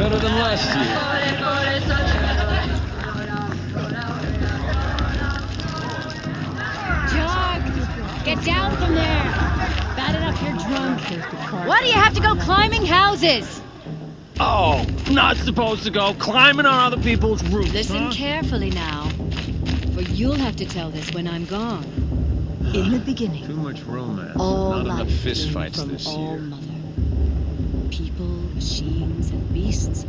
Better than last year. Jug! Get down from there! Bad enough you're drunk. Why do you have to go climbing houses? Oh, not supposed to go climbing on other people's roofs, Listen huh? carefully now, for you'll have to tell this when I'm gone. In the beginning, Too much romance. all Not enough life fist came fights from this All year. Mother. People, machines, and beasts,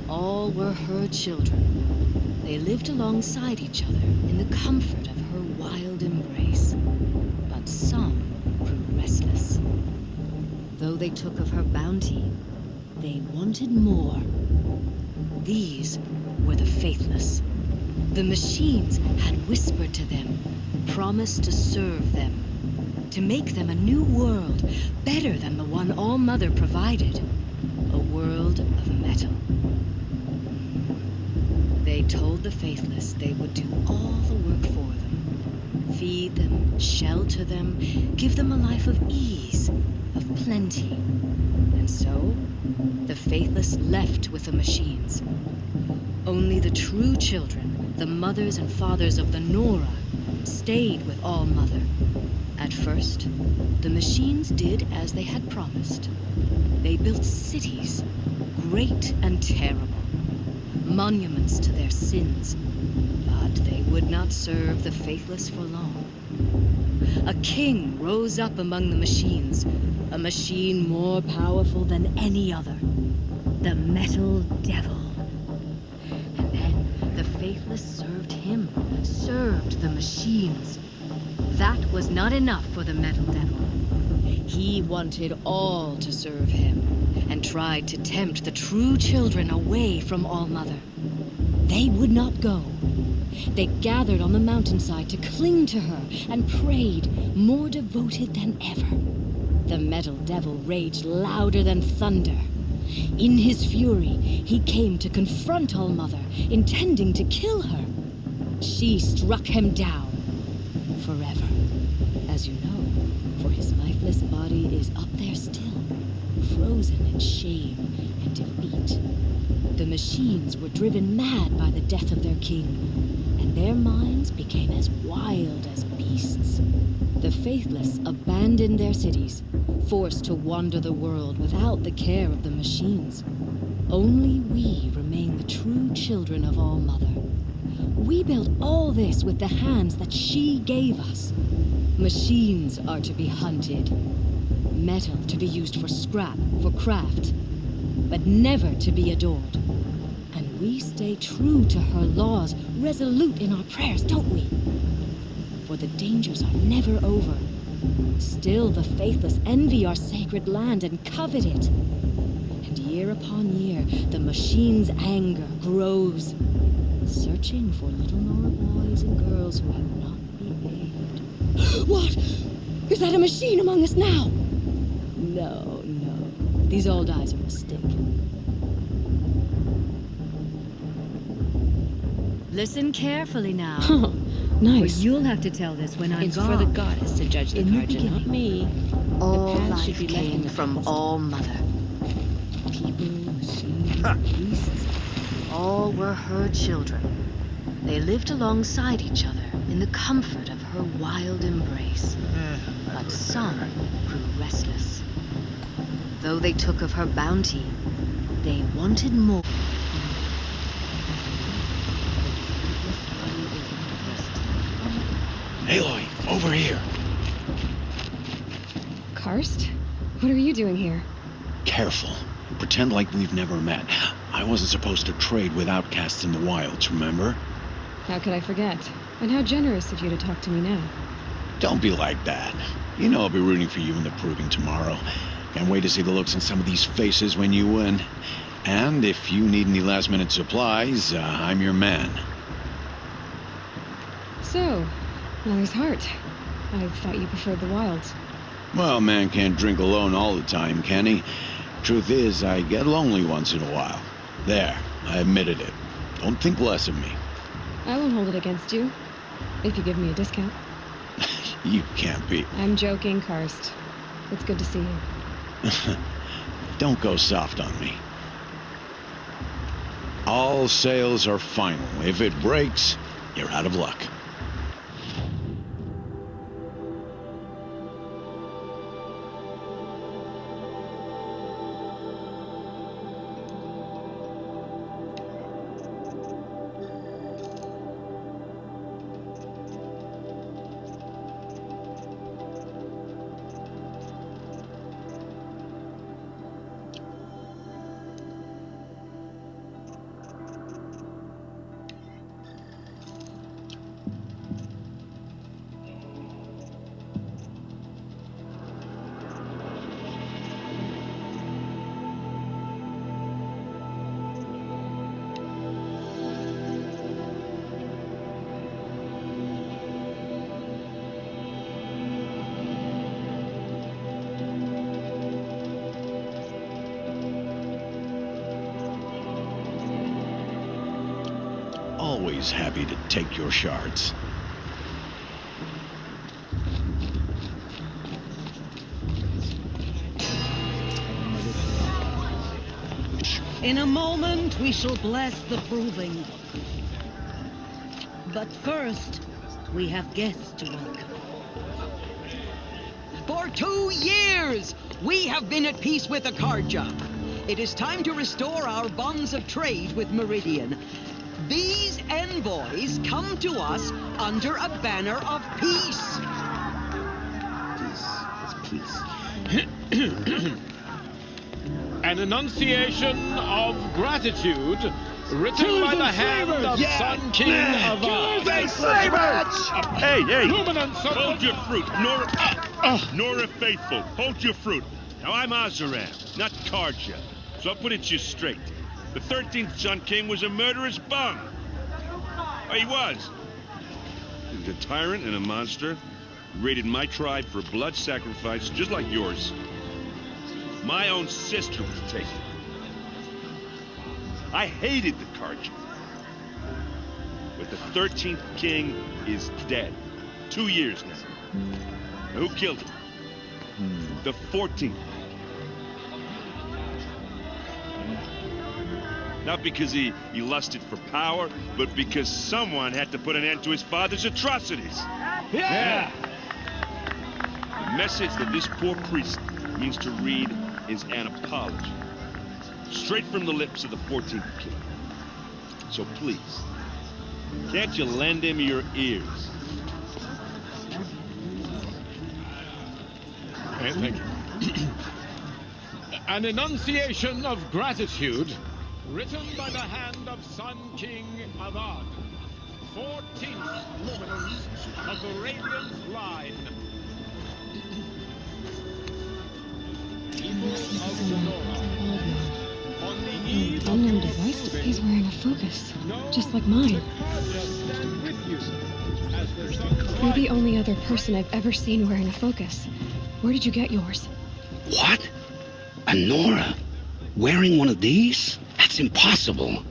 all were her children. They lived alongside each other in the comfort of her wild embrace. But some grew restless. Though they took of her bounty, they wanted more. These were the faithless. The machines had whispered to them, promised to serve them, to make them a new world, better than the one All Mother provided. A world of metal. They told the faithless they would do all the work for them. Feed them, shelter them, give them a life of ease, of plenty. And so, the faithless left with the machines. Only the true children, the mothers and fathers of the Nora, stayed with All Mother. At first, the machines did as they had promised. They built cities, great and terrible, monuments to their sins. But they would not serve the faithless for long. A king rose up among the machines, a machine more powerful than any other, the Metal Devil. And then the faithless served him, served the machines. That was not enough for the Metal Devil. He wanted all to serve him, and tried to tempt the true children away from All Mother. They would not go. They gathered on the mountainside to cling to her and prayed, more devoted than ever. The Metal Devil raged louder than thunder. In his fury, he came to confront All Mother, intending to kill her. She struck him down. Forever, as you know, for his lifeless body is up there still, frozen in shame and defeat. The machines were driven mad by the death of their king, and their minds became as wild as beasts. The faithless abandoned their cities, forced to wander the world without the care of the machines. Only we remain the true children of All Mother. We built all this with the hands that she gave us. Machines are to be hunted, metal to be used for scrap, for craft, but never to be adored. And we stay true to her laws, resolute in our prayers, don't we? For the dangers are never over. Still the faithless envy our sacred land and covet it. And year upon year, the machine's anger grows, searching for little Nora boys and girls who have not behaved. What? Is that a machine among us now? No. These old eyes are mistaken. Listen carefully now. Oh, nice. For you'll have to tell this when I'm It's gone. for the goddess to judge the In the virgin, not me. All The past should life be left in came the from past. All Mother. People, machines, beasts, all were her children. They lived alongside each other in the comfort of her wild embrace. But some grew restless. Though they took of her bounty, they wanted more. Aloy, over here. Karst? What are you doing here? Careful. Pretend like we've never met. I wasn't supposed to trade with outcasts in the wilds, remember? How could I forget? And how generous of you to talk to me now. Don't be like that. You know I'll be rooting for you in the proving tomorrow. Can't wait to see the looks on some of these faces when you win. And if you need any last-minute supplies, I'm your man. So, Mother's heart. I thought you preferred the wilds. Well, man can't drink alone all the time, can he? Truth is, I get lonely once in a while. There, I admitted it. Don't think less of me. I won't hold it against you, if you give me a discount. You can't be. I'm joking, Karst. It's good to see you. Don't go soft on me. All sales are final. If it breaks, you're out of luck. Always happy to take your shards. In a moment, we shall bless the proving. But first, we have guests to welcome. For 2 years, we have been at peace with Akarja. It is time to restore our bonds of trade with Meridian. These envoys come to us under a banner of peace. An enunciation of gratitude written by the hand of Sun King Avad. Hey! Hold your fruit, Nora Faithful. Hold your fruit. Now I'm Azaram, not Karja. So I'll put it to you straight. The 13th Sun King was a murderous bum. Oh, he was. He was a tyrant and a monster. He raided my tribe for blood sacrifice, just like yours. My own sister was taken. I hated the Karja. But the 13th king is dead. 2 years now. Now, who killed him? The 14th. Not because he lusted for power, but because someone had to put an end to his father's atrocities. Yeah! The message that this poor priest means to read is an apology. Straight from the lips of the 14th king. So please, can't you lend him your ears? Thank you. An enunciation of gratitude written by the hand of Sun King Avad, 14th luminance of the Radiant Line. People of Sonora, on the eve of Unknown your device? proving, He's wearing a focus, just like mine. stand with you as the sun's You're the only other person I've ever seen wearing a focus. Where did you get yours? What? A Nora? Wearing one of these? That's impossible.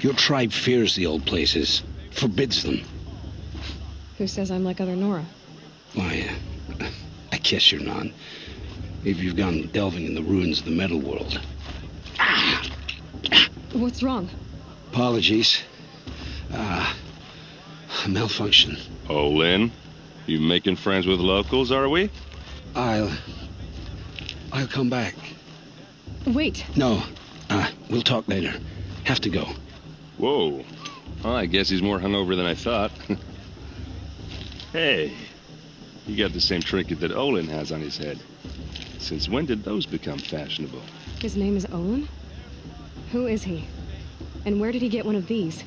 Your tribe fears the old places, forbids them. Who says I'm like other Nora? Why, I guess you're not. If you've gone delving in the ruins of the metal world. What's wrong? Apologies. Malfunction. Oh, Lynn, you making friends with locals, are we? I'll come back. Wait. No, we'll talk later. Have to go. Whoa. Well, I guess he's more hungover than I thought. Hey, you got the same trinket that Olin has on his head. Since when did those become fashionable? His name is Olin? Who is he? And where did he get one of these?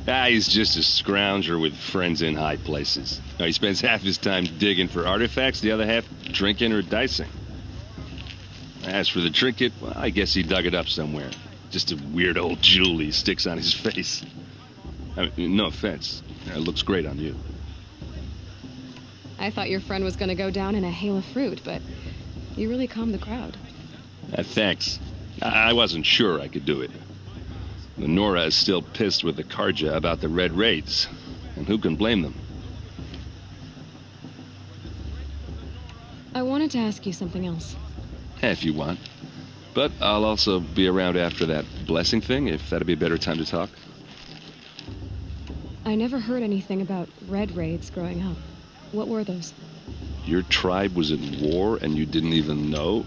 He's just a scrounger with friends in high places. Now, he spends half his time digging for artifacts, the other half drinking or dicing. As for the trinket, well, I guess he dug it up somewhere. Just a weird old jewel he sticks on his face. I mean, no offense. It looks great on you. I thought your friend was gonna go down in a hail of fruit, but you really calmed the crowd. Thanks. I wasn't sure I could do it. The Nora is still pissed with the Karja about the Red Raids, and who can blame them? I wanted to ask you something else. If you want. But I'll also be around after that blessing thing, if that'd be a better time to talk. I never heard anything about red raids growing up. What were those? Your tribe was at war and you didn't even know?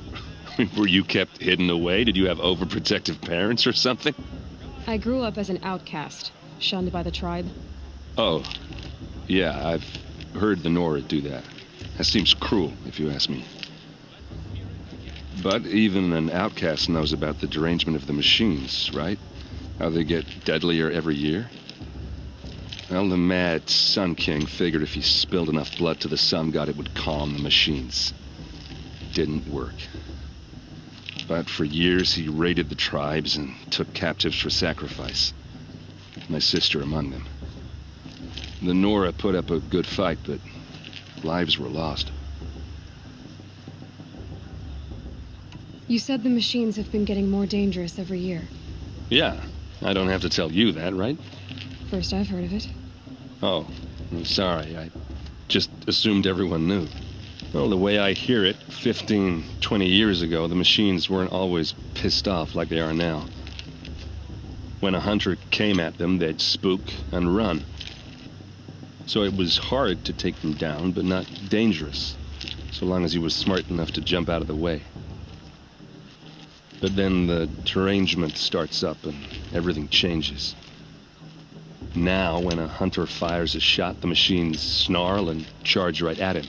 Were you kept hidden away? Did you have overprotective parents or something? I grew up as an outcast, shunned by the tribe. Oh, yeah, I've heard the Nora do that. That seems cruel, if you ask me. But even an outcast knows about the derangement of the machines, right? How they get deadlier every year? Well, the mad Sun King figured if he spilled enough blood to the Sun God, it would calm the machines. Didn't work. But for years, he raided the tribes and took captives for sacrifice. My sister among them. The Nora put up a good fight, but lives were lost. You said the machines have been getting more dangerous every year. Yeah, I don't have to tell you that, right? First I've heard of it. Oh, I'm sorry. I just assumed everyone knew. Well, the way I hear it, 15, 20 years ago, the machines weren't always pissed off like they are now. When a hunter came at them, they'd spook and run. So it was hard to take them down, but not dangerous, so long as he was smart enough to jump out of the way. But then the derangement starts up and everything changes. Now, when a hunter fires a shot, the machines snarl and charge right at him.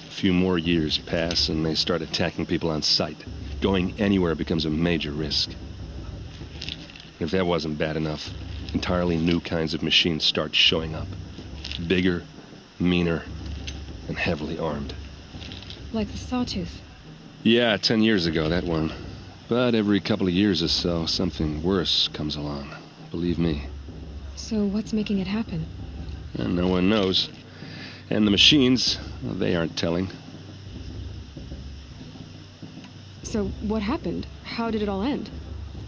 A few more years pass and they start attacking people on sight. Going anywhere becomes a major risk. If that wasn't bad enough, entirely new kinds of machines start showing up. Bigger, meaner, and heavily armed. Like the Sawtooth. Yeah, 10 years ago, that one. But every couple of years or so, something worse comes along. Believe me. So what's making it happen? And no one knows. And the machines, well, they aren't telling. So what happened? How did it all end?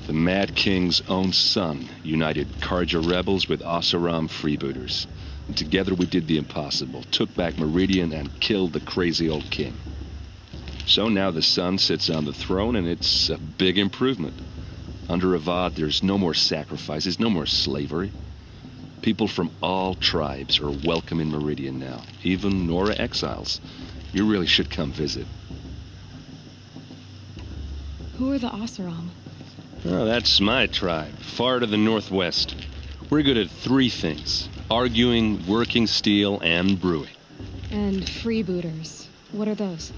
The Mad King's own son united Karja rebels with Oseram freebooters. And together we did the impossible, took back Meridian and killed the crazy old king. So now the son sits on the throne and it's a big improvement. Under Avad, there's no more sacrifices, no more slavery. People from all tribes are welcome in Meridian now, even Nora exiles. You really should come visit. Who are the Oseram? Oh, that's my tribe, far to the northwest. We're good at three things: arguing, working steel, and brewing. And freebooters. What are those?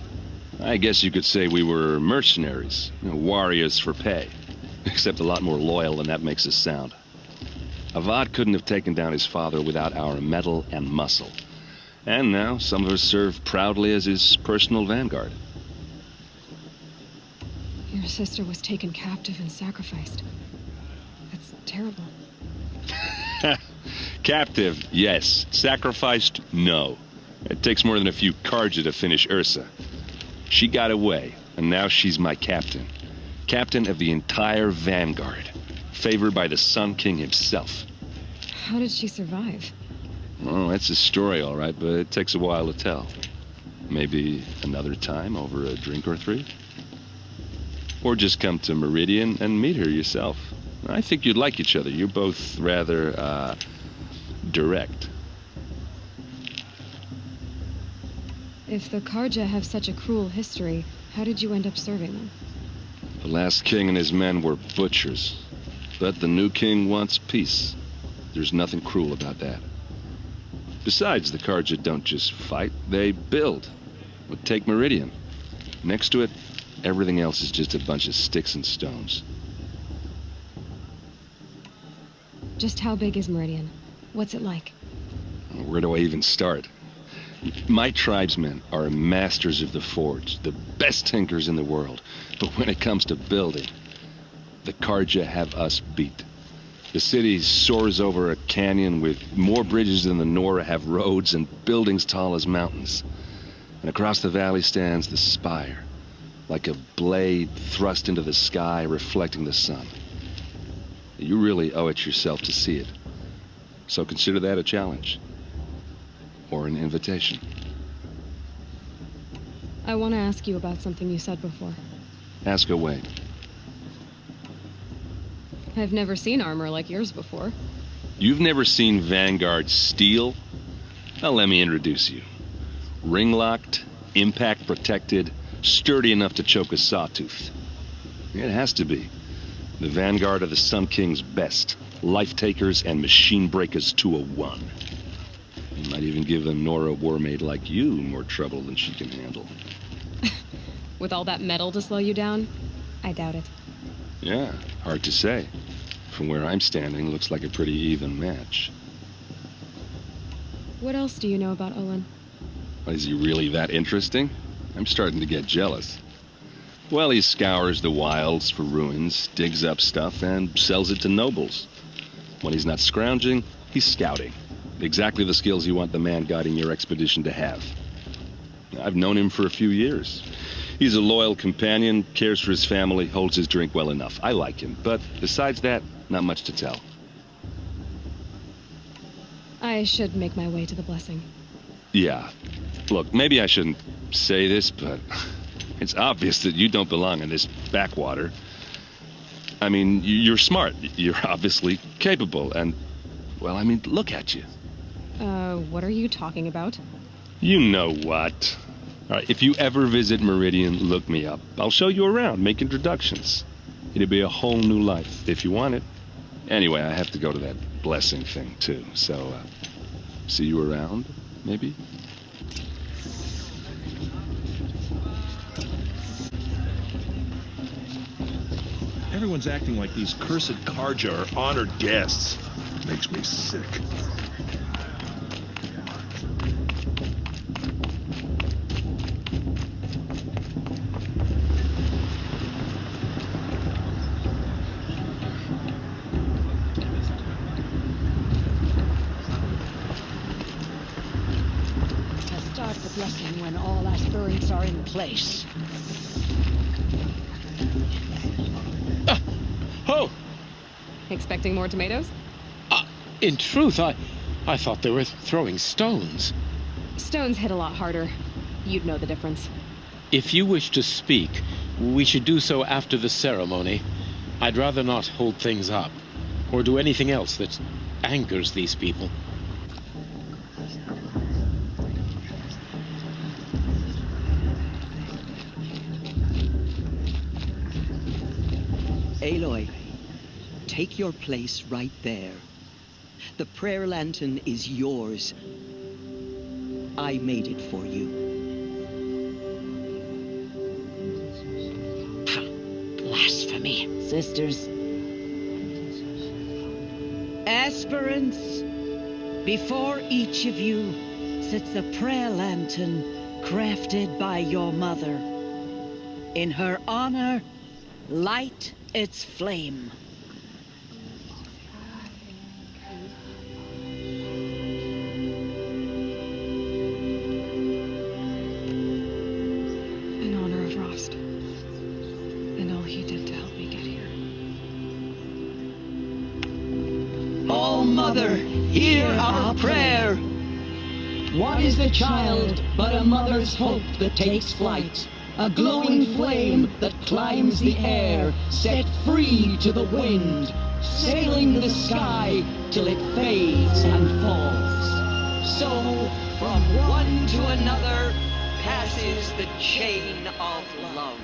I guess you could say we were mercenaries, warriors for pay. Except a lot more loyal than that makes us sound. Avad couldn't have taken down his father without our metal and muscle. And now some of us serve proudly as his personal vanguard. Your sister was taken captive and sacrificed. That's terrible. Captive, yes. Sacrificed, no. It takes more than a few Karja to finish Ursa. She got away, and now she's my captain. Captain of the entire vanguard. Favored by the Sun King himself. How did she survive? Oh, that's a story, all right, but it takes a while to tell. Maybe another time over a drink or three? Or just come to Meridian and meet her yourself. I think you'd like each other. You're both rather, direct. If the Karja have such a cruel history, how did you end up serving them? The last king and his men were butchers. But the new king wants peace. There's nothing cruel about that. Besides, the Karja don't just fight, they build. But take Meridian. Next to it, everything else is just a bunch of sticks and stones. Just how big is Meridian? What's it like? Where do I even start? My tribesmen are masters of the forge, the best tinkers in the world. But when it comes to building, the Karja have us beat. The city soars over a canyon with more bridges than the Nora have roads and buildings tall as mountains. And across the valley stands the spire, like a blade thrust into the sky reflecting the sun. You really owe it yourself to see it. So consider that a challenge. Or an invitation. I want to ask you about something you said before. Ask away. I've never seen armor like yours before. You've never seen Vanguard steel? Well, let me introduce you. Ring-locked, impact-protected, sturdy enough to choke a sawtooth. It has to be. The Vanguard of the Sun King's best. Life-takers and machine breakers to a one. You might even give a Nora warmaid like you more trouble than she can handle. With all that metal to slow you down? I doubt it. Yeah, hard to say. From where I'm standing, looks like a pretty even match. What else do you know about Olin? Is he really that interesting? I'm starting to get jealous. Well, he scours the wilds for ruins, digs up stuff, and sells it to nobles. When he's not scrounging, he's scouting. Exactly the skills you want the man guiding your expedition to have. I've known him for a few years. He's a loyal companion, cares for his family, holds his drink well enough. I like him, but besides that, not much to tell. I should make my way to the blessing. Yeah. Look, maybe I shouldn't say this, but it's obvious that you don't belong in this backwater. I mean, you're smart. You're obviously capable, and, well, I mean, look at you. What are you talking about? You know what. All right, if you ever visit Meridian, look me up. I'll show you around, make introductions. It'll be a whole new life, if you want it. Anyway, I have to go to that blessing thing, too. So, see you around, maybe? Everyone's acting like these cursed Karja are honored guests. Makes me sick. Start the blessing when all aspirants are in place. Oh! Expecting more tomatoes? In truth, I thought they were throwing stones. Stones hit a lot harder. You'd know the difference. If you wish to speak, we should do so after the ceremony. I'd rather not hold things up, or do anything else that angers these people. Aloy, take your place right there. The prayer lantern is yours. I made it for you. Blasphemy. Sisters. Aspirants, before each of you sits a prayer lantern crafted by your mother. In her honor, light its flame. In honor of Rost. And all he did to help me get here. Oh, Mother, hear our prayer. What is the child but a mother's hope that takes flight? A glowing flame that climbs the air, set free to the wind, sailing the sky till it fades and falls. So, from one to another, passes the chain of love.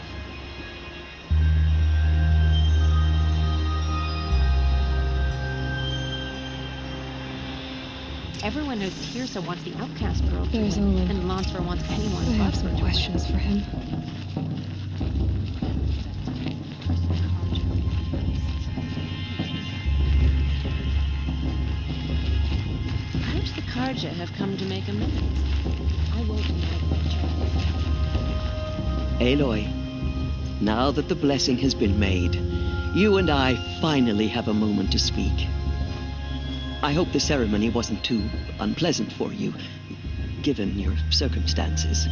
Everyone knows Tirsa wants the outcast girl to There's win, Olin. and Lansra wants anyone's I have some butler to questions for him. Perhaps the Karja have come to make amends. I won't deny their chance. Aloy, now that the blessing has been made, you and I finally have a moment to speak. I hope the ceremony wasn't too unpleasant for you, given your circumstances.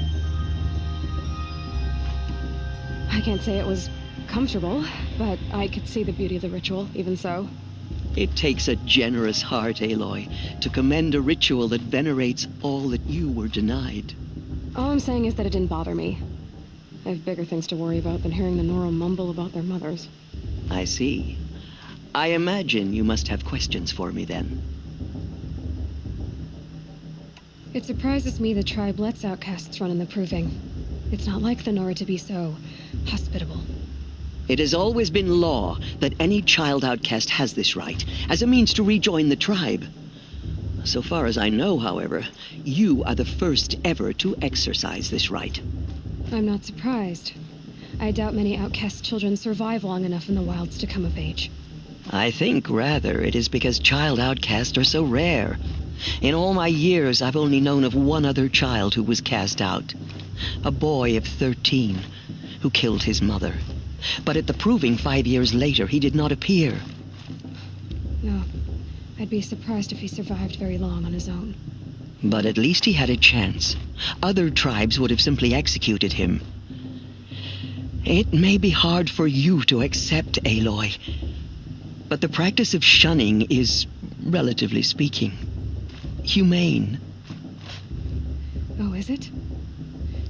I can't say it was comfortable, but I could see the beauty of the ritual, even so. It takes a generous heart, Aloy, to commend a ritual that venerates all that you were denied. All I'm saying is that it didn't bother me. I have bigger things to worry about than hearing the Nora mumble about their mothers. I see. I imagine you must have questions for me then. It surprises me the tribe lets outcasts run in the Proving. It's not like the Nora to be so hospitable. It has always been law that any child outcast has this right, as a means to rejoin the tribe. So far as I know, however, you are the first ever to exercise this right. I'm not surprised. I doubt many outcast children survive long enough in the wilds to come of age. I think, rather, it is because child outcasts are so rare. In all my years, I've only known of one other child who was cast out. A boy of 13, who killed his mother. But at the Proving 5 years later, he did not appear. No, I'd be surprised if he survived very long on his own. But at least he had a chance. Other tribes would have simply executed him. It may be hard for you to accept, Aloy, but the practice of shunning is, relatively speaking, humane. Oh, is it?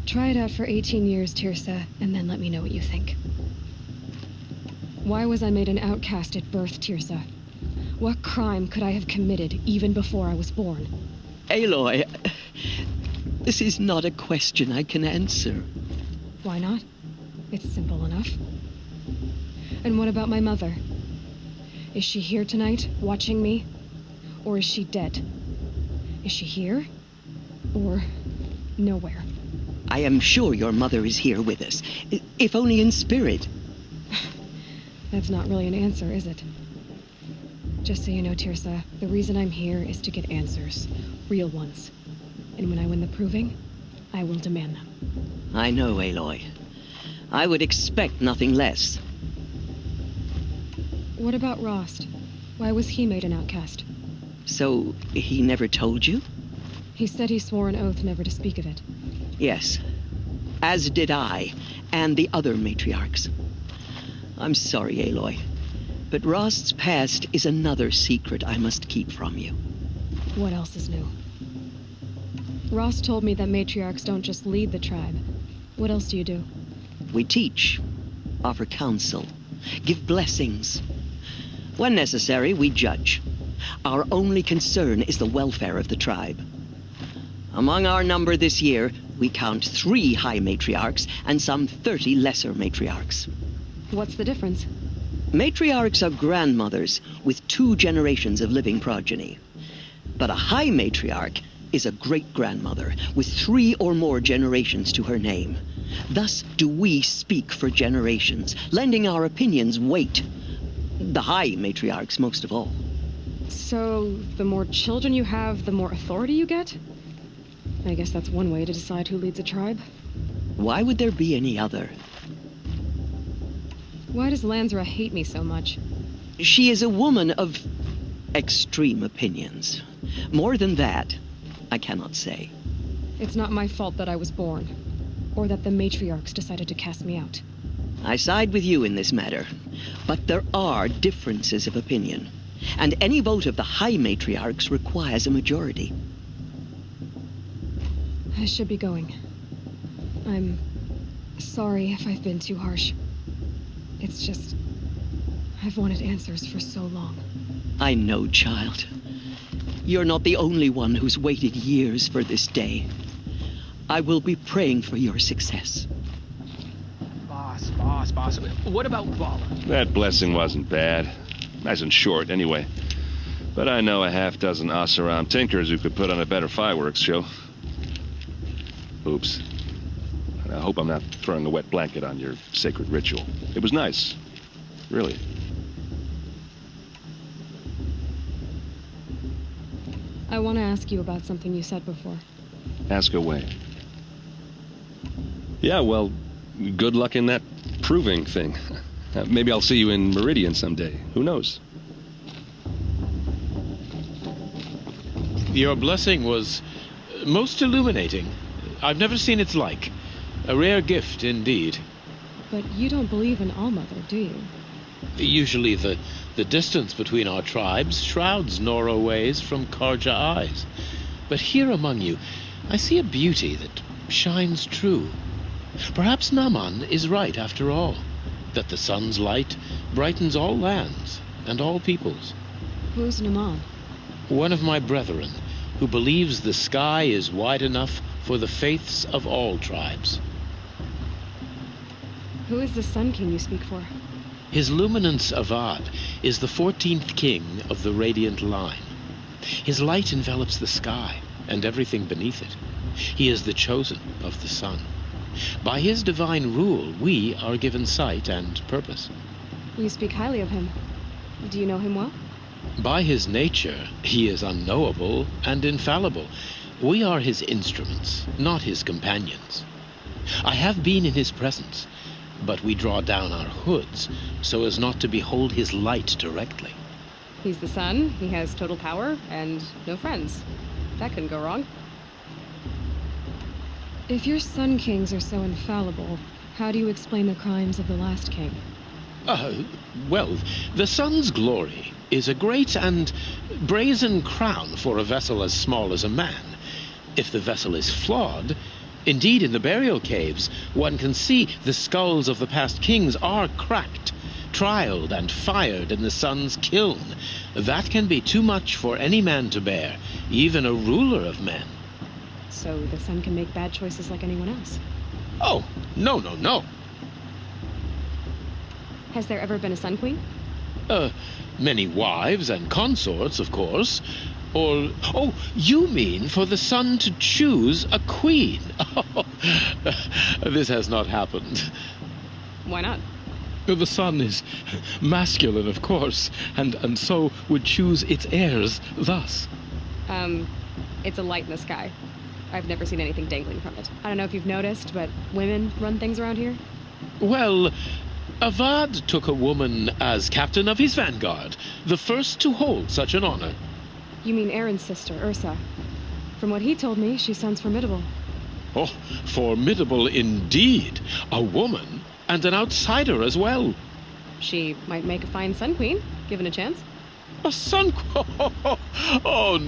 Try it out for 18 years, Tirsa, and then let me know what you think. Why was I made an outcast at birth, Tirsa? What crime could I have committed even before I was born? Aloy, this is not a question I can answer. Why not? It's simple enough. And what about my mother? Is she here tonight, watching me? Or is she dead? Is she here? Or nowhere? I am sure your mother is here with us, if only in spirit. That's not really an answer, is it? Just so you know, Tirsa, the reason I'm here is to get answers. Real ones. And when I win the Proving, I will demand them. I know, Aloy. I would expect nothing less. What about Rost? Why was he made an outcast? So, he never told you? He said he swore an oath never to speak of it. Yes. As did I, and the other matriarchs. I'm sorry, Aloy, but Rost's past is another secret I must keep from you. What else is new? Rost told me that matriarchs don't just lead the tribe. What else do you do? We teach, offer counsel, give blessings. When necessary, we judge. Our only concern is the welfare of the tribe. Among our number this year, we count 3 high matriarchs and some 30 lesser matriarchs. What's the difference? Matriarchs are grandmothers with 2 generations of living progeny. But a high matriarch is a great-grandmother with 3 or more generations to her name. Thus do we speak for generations, lending our opinions weight. The high matriarchs most of all. So, the more children you have, the more authority you get? I guess that's one way to decide who leads a tribe. Why would there be any other? Why does Lansra hate me so much? She is a woman of extreme opinions. More than that, I cannot say. It's not my fault that I was born, or that the matriarchs decided to cast me out. I side with you in this matter, but there are differences of opinion, and any vote of the high matriarchs requires a majority. I should be going. I'm sorry if I've been too harsh. It's just, I've wanted answers for so long. I know, child. You're not the only one who's waited years for this day. I will be praying for your success. Boss. What about Vala? That blessing wasn't bad. Nice and short, anyway. But I know a half-dozen Oseram tinkers who could put on a better fireworks show. Oops. I hope I'm not throwing a wet blanket on your sacred ritual. It was nice. Really. I want to ask you about something you said before. Ask away. Yeah, well, good luck in that proving thing. Maybe I'll see you in Meridian someday. Who knows? Your blessing was most illuminating. I've never seen its like. A rare gift indeed. But you don't believe in Allmother, do you? Usually the distance between our tribes shrouds Nora ways from Karja eyes. But here among you, I see a beauty that shines true. Perhaps Naman is right after all, that the sun's light brightens all lands and all peoples. Who's Naman? One of my brethren, who believes the sky is wide enough for the faiths of all tribes. Who is the Sun King you speak for? His Luminance Avad is the 14th king of the Radiant Line. His light envelops the sky and everything beneath it. He is the chosen of the sun. By his divine rule, we are given sight and purpose. You speak highly of him. Do you know him well? By his nature, he is unknowable and infallible. We are his instruments, not his companions. I have been in his presence, but we draw down our hoods so as not to behold his light directly. He's the sun, he has total power, and no friends. That couldn't go wrong. If your Sun Kings are so infallible, how do you explain the crimes of the last king? Well, the sun's glory is a great and brazen crown for a vessel as small as a man. If the vessel is flawed, indeed in the burial caves, one can see the skulls of the past kings are cracked, trialed and fired in the sun's kiln. That can be too much for any man to bear, even a ruler of men. So the sun can make bad choices like anyone else? Oh, no. Has there ever been a Sun Queen? Many wives and consorts, of course. Or, oh, you mean for the sun to choose a queen? This has not happened. Why not? The sun is masculine, of course, and so would choose its heirs thus. It's a light in the sky. I've never seen anything dangling from it. I don't know if you've noticed, but women run things around here. Well, Avad took a woman as captain of his vanguard, the first to hold such an honor. You mean Aaron's sister, Ursa. From what he told me, she sounds formidable. Oh, formidable indeed. A woman, and an outsider as well. She might make a fine Sun Queen, given a chance. A sun queen? Oh,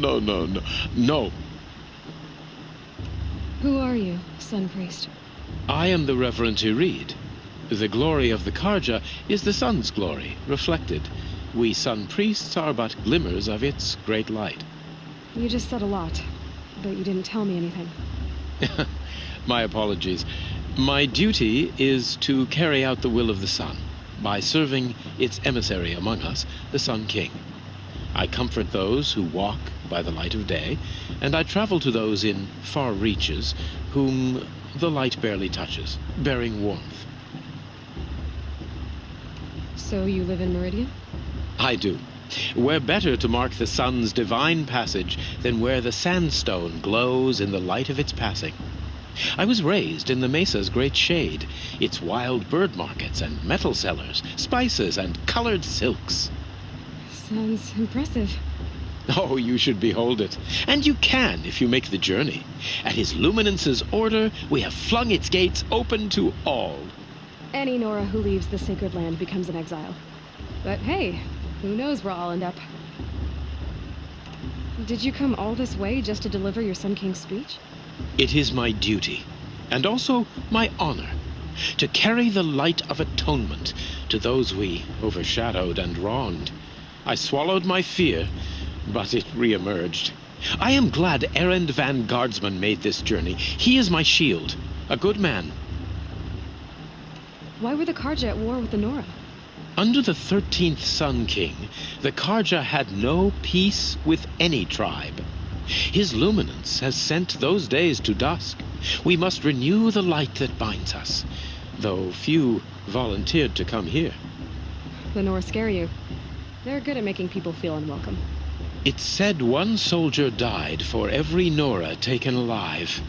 no. Who are you, Sun Priest? I am the Reverend Irid. The glory of the Karja is the sun's glory, reflected. We sun priests are but glimmers of its great light. You just said a lot, but you didn't tell me anything. My apologies. My duty is to carry out the will of the sun, by serving its emissary among us, the Sun King. I comfort those who walk by the light of day, and I travel to those in far reaches whom the light barely touches, bearing warmth. So you live in Meridian? I do. Where better to mark the sun's divine passage than where the sandstone glows in the light of its passing. I was raised in the mesa's great shade, its wild bird markets and metal cellars, spices and colored silks. Sounds impressive. Oh, you should behold it. And you can if you make the journey. At his luminance's order, we have flung its gates open to all. Any Nora who leaves the sacred land becomes an exile. But hey, who knows where I'll end up. Did you come all this way just to deliver your Sun King's speech? It is my duty, and also my honor, to carry the light of atonement to those we overshadowed and wronged. I swallowed my fear, but it re-emerged. I am glad Erend Van Guardsman made this journey. He is my shield, a good man. Why were the Karja at war with the Nora? Under the 13th Sun King, the Karja had no peace with any tribe. His luminance has sent those days to dusk. We must renew the light that binds us, though few volunteered to come here. The Nora scare you. They're good at making people feel unwelcome. It's said one soldier died for every Nora taken alive.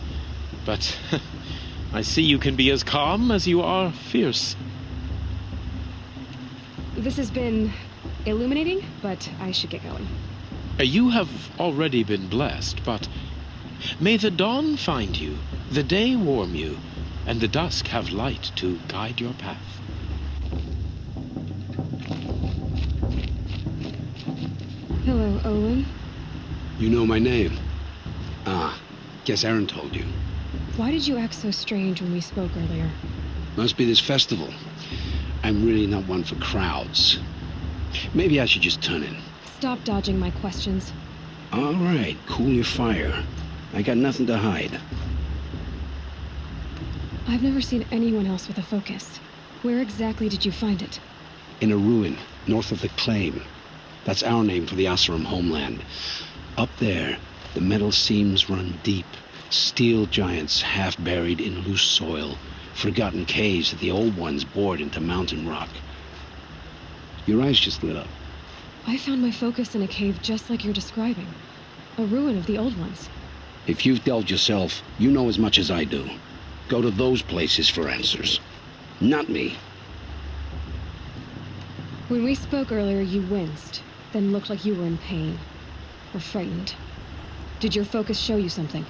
But I see you can be as calm as you are fierce. This has been illuminating, but I should get going. You have already been blessed, but may the dawn find you, the day warm you, and the dusk have light to guide your path. Hello, Olin. You know my name? Ah, guess Aaron told you. Why did you act so strange when we spoke earlier? Must be this festival. I'm really not one for crowds. Maybe I should just turn in. Stop dodging my questions. All right, cool your fire. I got nothing to hide. I've never seen anyone else with a focus. Where exactly did you find it? In a ruin, north of the Claim. That's our name for the Oseram homeland. Up there, the metal seams run deep. Steel giants half buried in loose soil. Forgotten caves that the old ones bored into mountain rock. Your eyes just lit up. I found my focus in a cave just like you're describing. A ruin of the old ones. If you've delved yourself, you know as much as I do. Go to those places for answers. Not me. When we spoke earlier, you winced, then looked like you were in pain. Or frightened. Did your focus show you something?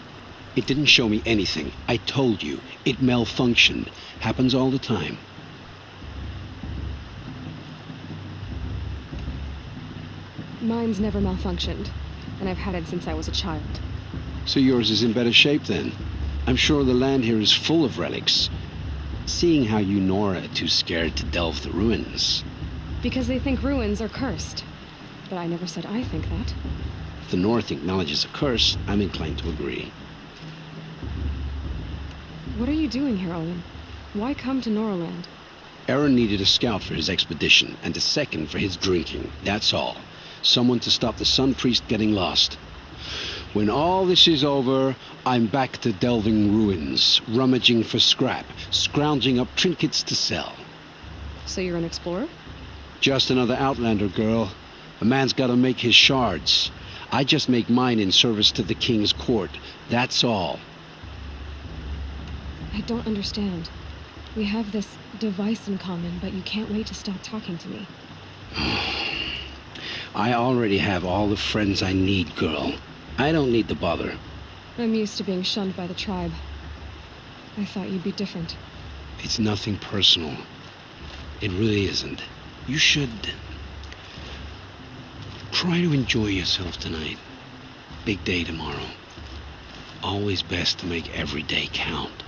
It didn't show me anything. I told you. It malfunctioned. Happens all the time. Mine's never malfunctioned, and I've had it since I was a child. So yours is in better shape then. I'm sure the land here is full of relics. Seeing how you Nora are too scared to delve the ruins. Because they think ruins are cursed. But I never said I think that. If the North acknowledges a curse, I'm inclined to agree. What are you doing here, Owen? Why come to Noraland? Aaron needed a scout for his expedition, and a second for his drinking. That's all. Someone to stop the Sun Priest getting lost. When all this is over, I'm back to delving ruins, rummaging for scrap, scrounging up trinkets to sell. So you're an explorer? Just another Outlander, girl. A man's gotta make his shards. I just make mine in service to the King's court. That's all. I don't understand. We have this device in common, but you can't wait to stop talking to me. I already have all the friends I need, girl. I don't need the bother. I'm used to being shunned by the tribe. I thought you'd be different. It's nothing personal. It really isn't. You should try to enjoy yourself tonight. Big day tomorrow. Always best to make every day count.